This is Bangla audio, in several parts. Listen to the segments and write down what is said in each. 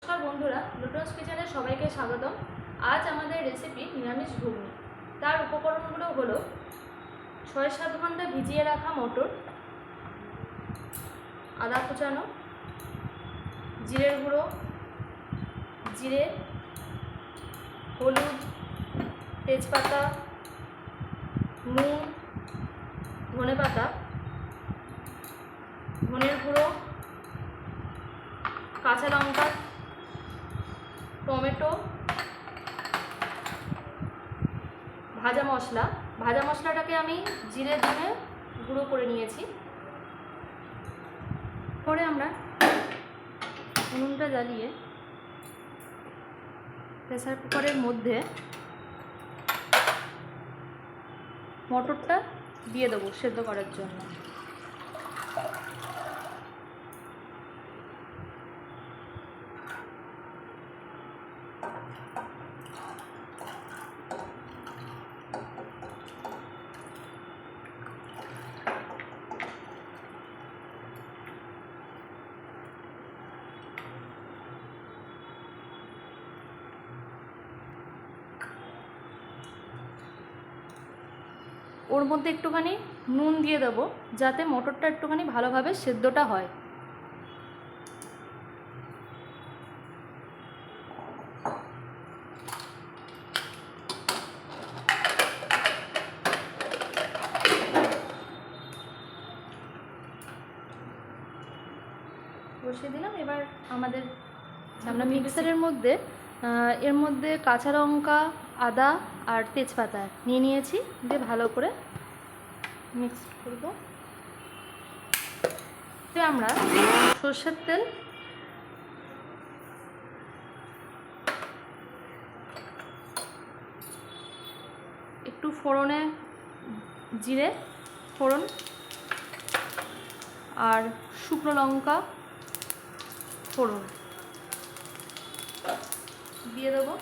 নমস্কার বন্ধুরা, লুটনস কিচেনে সবাইকে স্বাগতম। আজ আমাদের রেসিপি নিরামিষ ঘুগনি। তার উপকরণগুলো হলো ৬-৭ ঘন্টা ভিজিয়ে রাখা মটর, আদা কুচানো, জিরের গুঁড়ো, জিরে, হলুদ, তেজপাতা, নুন, ধনেপাতা, ধনের গুঁড়ো, কাঁচা লঙ্কা, টমেটো, ভাজা মশলাটাকে আমি জিরে দিয়ে গুঁড়ো করে নিয়েছি। পরে আমরা উনুনটা জ্বালিয়ে প্রেসার কুকারের মধ্যে মটরটা দিয়ে দেবো সেদ্ধ করার জন্য। ওর মধ্যে একটুখানি নুন দিয়ে দেবো যাতে মটরটা একটুখানি ভালোভাবে সেদ্ধটা হয়। বসিয়ে দিলাম। এবার আমরা মিক্সারের মধ্যে এর মধ্যে কাঁচা লঙ্কা, আদা আর তেজপাতা নিয়েছি, দিয়ে ভালো করে মিক্স করব। আমরা সর্ষের তেল, একটু ফোড়নে জিরে ফোড়ন আর শুকনো লঙ্কা ফোড়ন দিয়ে দেবো।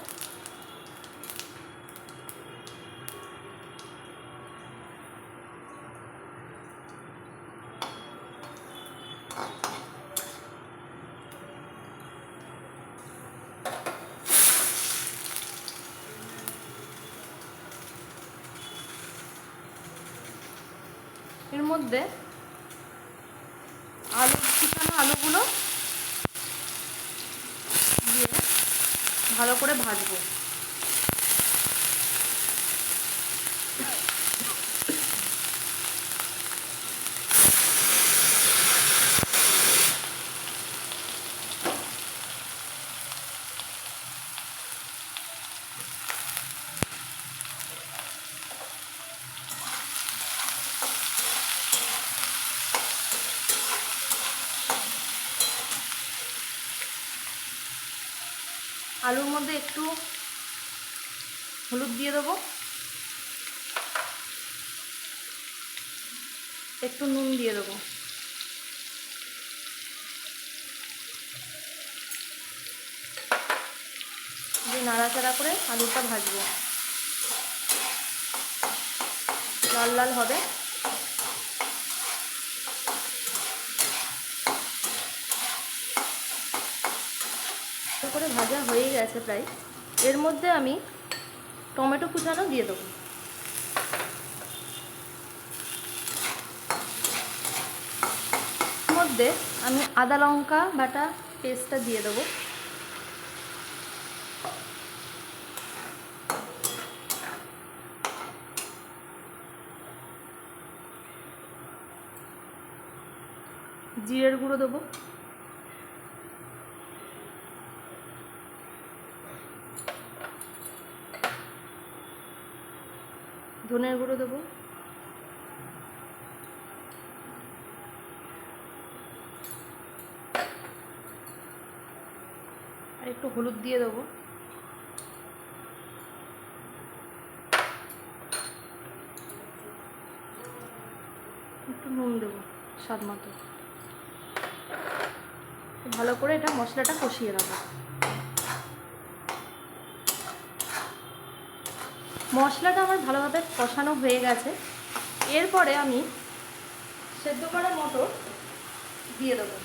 এর মধ্যে কুচানো আলুগুলো দিয়ে ভালো করে ভাজবো। আলুর মধ্যে একটু হলুদ দিয়ে দেবো, একটু নুন দিয়ে দেবো, দিয়ে নাড়াচাড়া করে আলুটা ভাজবো, লাল লাল হবে। করে ভাজা হয়ে গেছে প্রায়। এর মধ্যে আমি টমেটো কুচানো দিয়ে দেবো। এর মধ্যে আমি আদা লঙ্কা বাটা পেস্টটা দিয়ে দেবো। জিরের গুঁড়ো দেবো, ধনের গুঁড়ো দেবো, আর একটু হলুদ দিয়ে দেবো, একটু নুন দেবো স্বাদ মতো। ভালো করে এটা মশলাটা কষিয়ে নেবো। মশলাটা আমার ভালোভাবে কষানো হয়ে গেছে। এরপরে আমি সেদ্ধ করা মটর দিয়ে দেবো।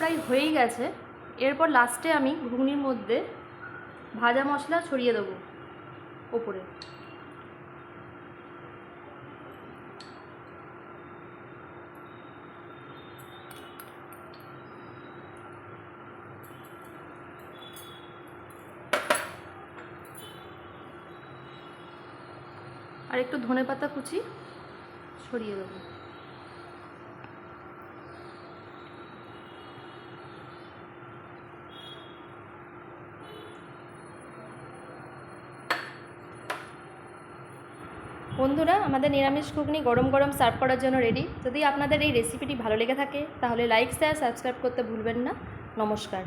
প্রায় হয়েই গেছে। এরপর লাস্টে আমি ঘুগনির মধ্যে ভাজা মশলা ছড়িয়ে দেবো ওপরে। আর একটু ধনেপাতা কুচি ছড়িয়ে দেবো। বন্ধুরা, আমাদের নিরামিষ ঘুগনি গরম গরম সার্ভ করার জন্য রেডি। যদি আপনাদের এই রেসিপিটি ভালো লেগে থাকে তাহলে লাইক, শেয়ার, সাবস্ক্রাইব করতে ভুলবেন না। নমস্কার।